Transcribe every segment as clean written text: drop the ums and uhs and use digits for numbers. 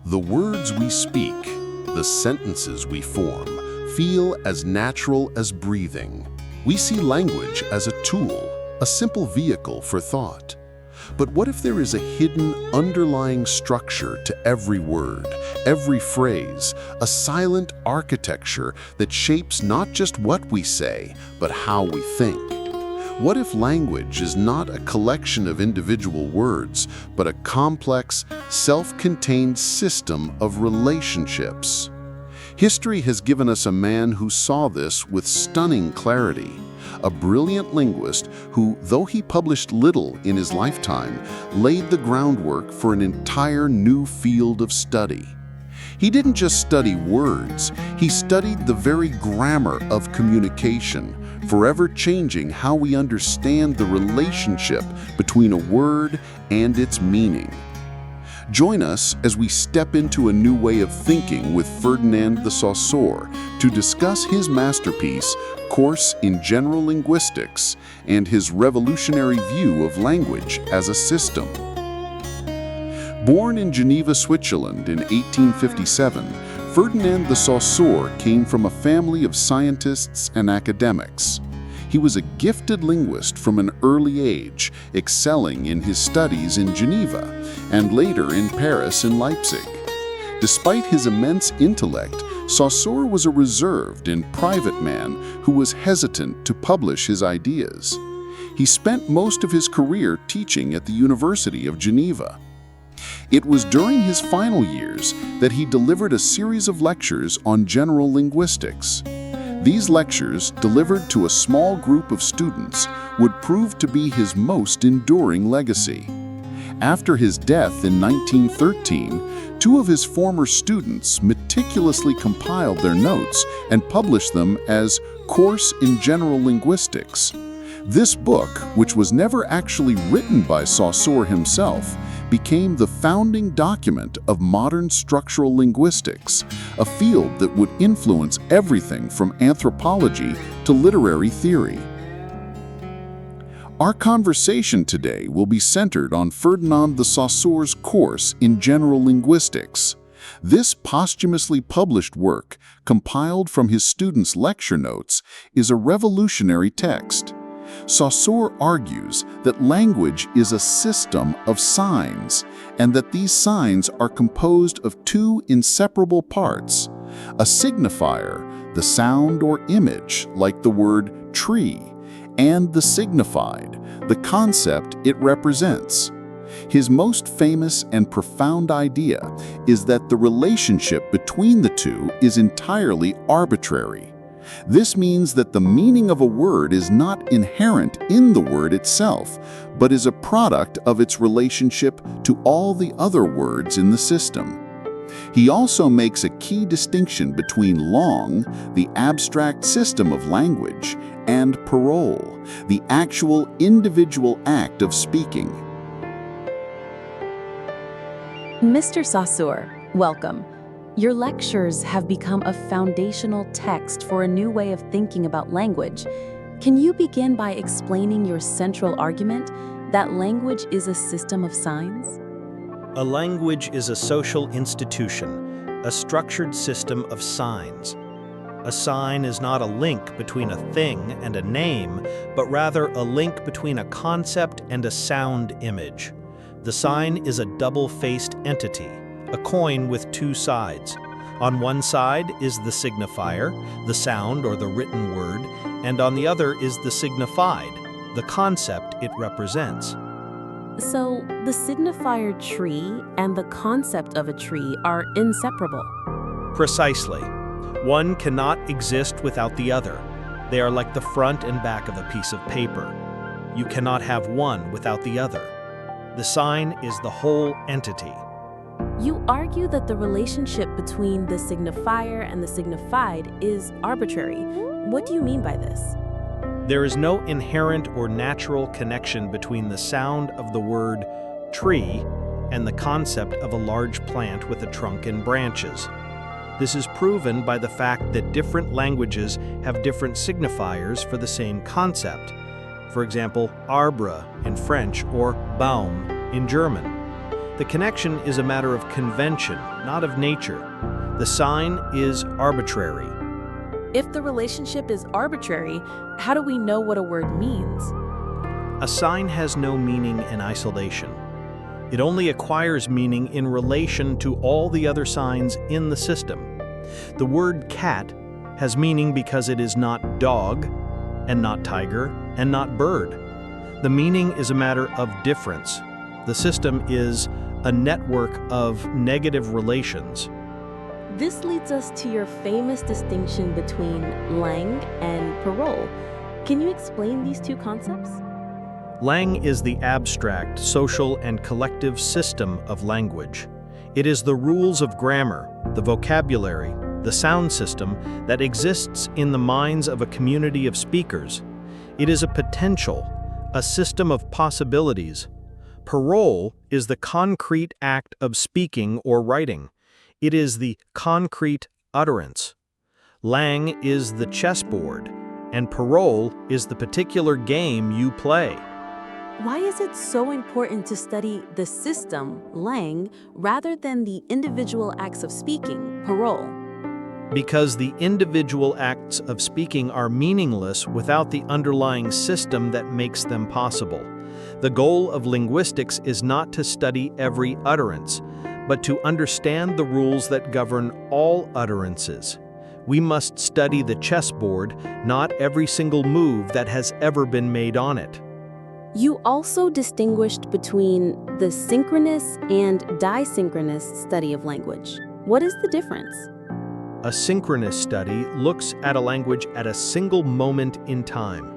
The words we speak, the sentences we form, feel as natural as breathing. We see language as a tool, a simple vehicle for thought. But what if there is a hidden, underlying structure to every word, every phrase, a silent architecture that shapes not just what we say, but how we think? What if language is not a collection of individual words, but a complex, self-contained system of relationships? History has given us a man who saw this with stunning clarity. A brilliant linguist who, though he published little in his lifetime, laid the groundwork for an entire new field of study. He didn't just study words, he studied the very grammar of communication, forever changing how we understand the relationship between a word and its meaning. Join us as we step into a new way of thinking with Ferdinand de Saussure to discuss his masterpiece, Course in General Linguistics, and his revolutionary view of language as a system. Born in Geneva, Switzerland in 1857, Ferdinand de Saussure came from a family of scientists and academics. He was a gifted linguist from an early age, excelling in his studies in Geneva and later in Paris and Leipzig. Despite his immense intellect, Saussure was a reserved and private man who was hesitant to publish his ideas. He spent most of his career teaching at the University of Geneva. It was during his final years that he delivered a series of lectures on general linguistics. These lectures, delivered to a small group of students, would prove to be his most enduring legacy. After his death in 1913, two of his former students meticulously compiled their notes and published them as Course in General Linguistics. This book, which was never actually written by Saussure himself, became the founding document of modern structural linguistics, a field that would influence everything from anthropology to literary theory. Our conversation today will be centered on Ferdinand de Saussure's Course in General Linguistics. This posthumously published work, compiled from his students' lecture notes, is a revolutionary text. Saussure argues that language is a system of signs, and that these signs are composed of two inseparable parts: a signifier, the sound or image, like the word tree, and the signified, the concept it represents. His most famous and profound idea is that the relationship between the two is entirely arbitrary. This means that the meaning of a word is not inherent in the word itself, but is a product of its relationship to all the other words in the system. He also makes a key distinction between langue, the abstract system of language, and parole, the actual individual act of speaking. Mr. Saussure, welcome. Your lectures have become a foundational text for a new way of thinking about language. Can you begin by explaining your central argument that language is a system of signs? A language is a social institution, a structured system of signs. A sign is not a link between a thing and a name, but rather a link between a concept and a sound image. The sign is a double-faced entity, a coin with two sides. On one side is the signifier, the sound or the written word, and on the other is the signified, the concept it represents. So, the signifier tree and the concept of a tree are inseparable. Precisely. One cannot exist without the other. They are like the front and back of a piece of paper. You cannot have one without the other. The sign is the whole entity. You argue that the relationship between the signifier and the signified is arbitrary. What do you mean by this? There is no inherent or natural connection between the sound of the word tree and the concept of a large plant with a trunk and branches. This is proven by the fact that different languages have different signifiers for the same concept. For example, arbre in French or Baum in German. The connection is a matter of convention, not of nature. The sign is arbitrary. If the relationship is arbitrary, how do we know what a word means? A sign has no meaning in isolation. It only acquires meaning in relation to all the other signs in the system. The word cat has meaning because it is not dog, and not tiger, and not bird. The meaning is a matter of difference. The system is a network of negative relations. This leads us to your famous distinction between langue and parole. Can you explain these two concepts? Langue is the abstract, social, and collective system of language. It is the rules of grammar, the vocabulary, the sound system that exists in the minds of a community of speakers. It is a potential, a system of possibilities. Parole is the concrete act of speaking or writing. It is the concrete utterance. Langue is the chessboard, and parole is the particular game you play. Why is it so important to study the system, langue, rather than the individual acts of speaking, parole? Because the individual acts of speaking are meaningless without the underlying system that makes them possible. The goal of linguistics is not to study every utterance, but to understand the rules that govern all utterances. We must study the chessboard, not every single move that has ever been made on it. You also distinguished between the synchronous and disynchronous study of language. What is the difference? A synchronous study looks at a language at a single moment in time.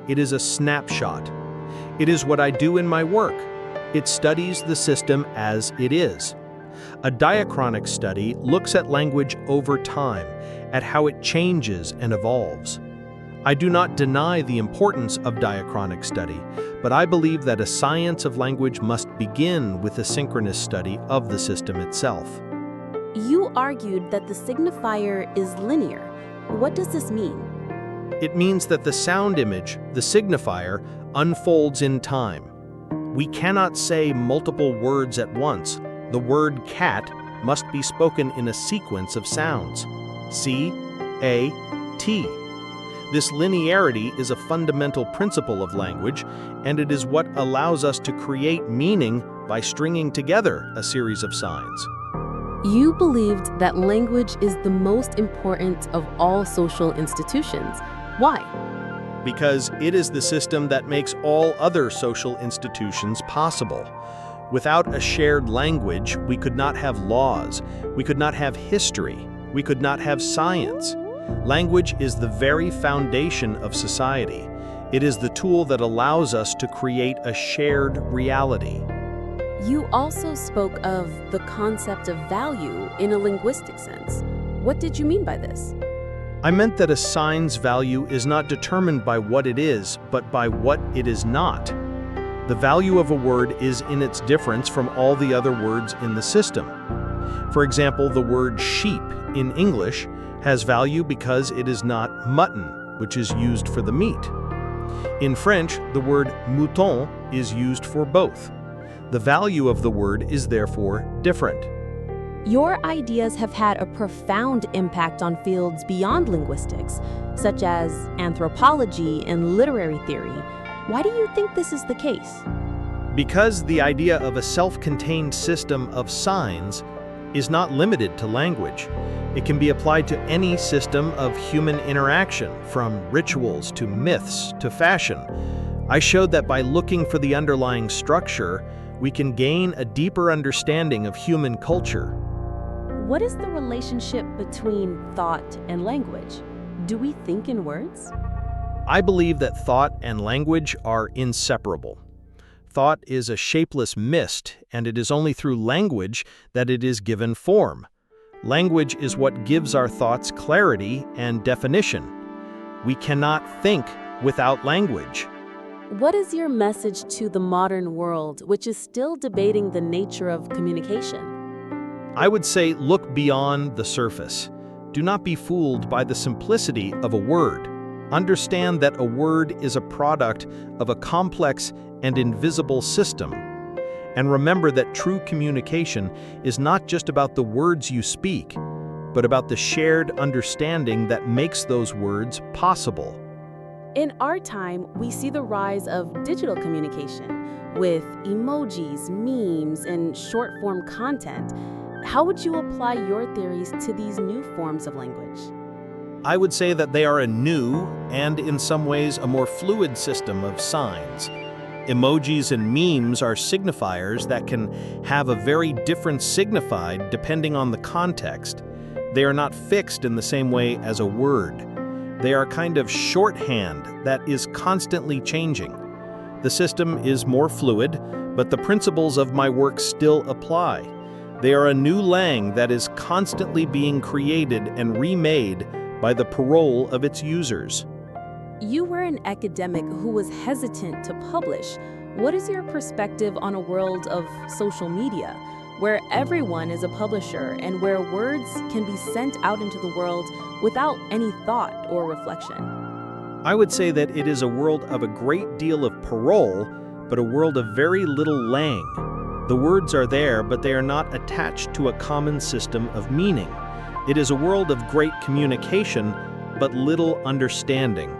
It is a snapshot. It is what I do in my work. It studies the system as it is. A diachronic study looks at language over time, at how it changes and evolves. I do not deny the importance of diachronic study, but I believe that a science of language must begin with a synchronous study of the system itself. You argued that the signifier is linear. What does this mean? It means that the sound image, the signifier, unfolds in time. We cannot say multiple words at once. The word cat must be spoken in a sequence of sounds. C, A, T. This linearity is a fundamental principle of language, and it is what allows us to create meaning by stringing together a series of signs. You believed that language is the most important of all social institutions. Why? Because it is the system that makes all other social institutions possible. Without a shared language, we could not have laws, we could not have history, we could not have science. Language is the very foundation of society. It is the tool that allows us to create a shared reality. You also spoke of the concept of value in a linguistic sense. What did you mean by this? I meant that a sign's value is not determined by what it is, but by what it is not. The value of a word is in its difference from all the other words in the system. For example, the word sheep in English has value because it is not mutton, which is used for the meat. In French, the word mouton is used for both. The value of the word is therefore different. Your ideas have had a profound impact on fields beyond linguistics, such as anthropology and literary theory. Why do you think this is the case? Because the idea of a self-contained system of signs is not limited to language. It can be applied to any system of human interaction, from rituals to myths to fashion. I showed that by looking for the underlying structure, we can gain a deeper understanding of human culture. What is the relationship between thought and language? Do we think in words? I believe that thought and language are inseparable. Thought is a shapeless mist, and it is only through language that it is given form. Language is what gives our thoughts clarity and definition. We cannot think without language. What is your message to the modern world, which is still debating the nature of communication? I would say look beyond the surface. Do not be fooled by the simplicity of a word. Understand that a word is a product of a complex and invisible system. And remember that true communication is not just about the words you speak, but about the shared understanding that makes those words possible. In our time, we see the rise of digital communication with emojis, memes, and short-form content. How would you apply your theories to these new forms of language? I would say that they are a new and, in some ways, a more fluid system of signs. Emojis and memes are signifiers that can have a very different signified depending on the context. They are not fixed in the same way as a word. They are kind of shorthand that is constantly changing. The system is more fluid, but the principles of my work still apply. They are a new langue that is constantly being created and remade by the parole of its users. You were an academic who was hesitant to publish. What is your perspective on a world of social media, where everyone is a publisher and where words can be sent out into the world without any thought or reflection? I would say that it is a world of a great deal of parole, but a world of very little langue. The words are there, but they are not attached to a common system of meaning. It is a world of great communication, but little understanding.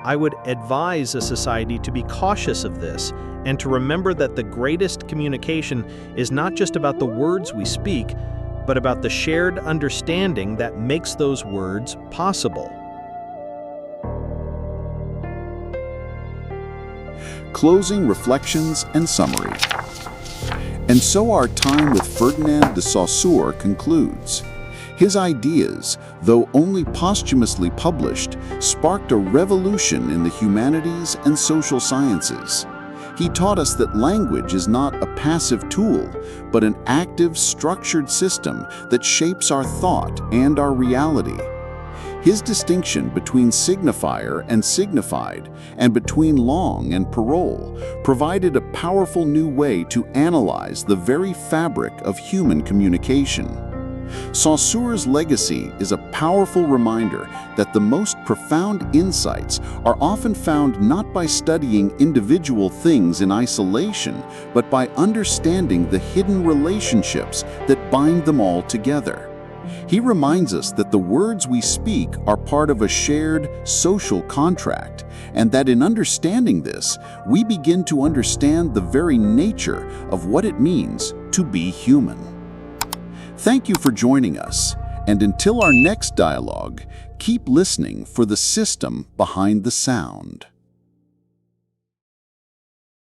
I would advise a society to be cautious of this and to remember that the greatest communication is not just about the words we speak, but about the shared understanding that makes those words possible. Closing reflections and summary. And so our time with Ferdinand de Saussure concludes. His ideas, though only posthumously published, sparked a revolution in the humanities and social sciences. He taught us that language is not a passive tool, but an active, structured system that shapes our thought and our reality. His distinction between signifier and signified, and between langue and parole, provided a powerful new way to analyze the very fabric of human communication. Saussure's legacy is a powerful reminder that the most profound insights are often found not by studying individual things in isolation, but by understanding the hidden relationships that bind them all together. He reminds us that the words we speak are part of a shared social contract, and that in understanding this, we begin to understand the very nature of what it means to be human. Thank you for joining us, and until our next dialogue, keep listening for the system behind the sound.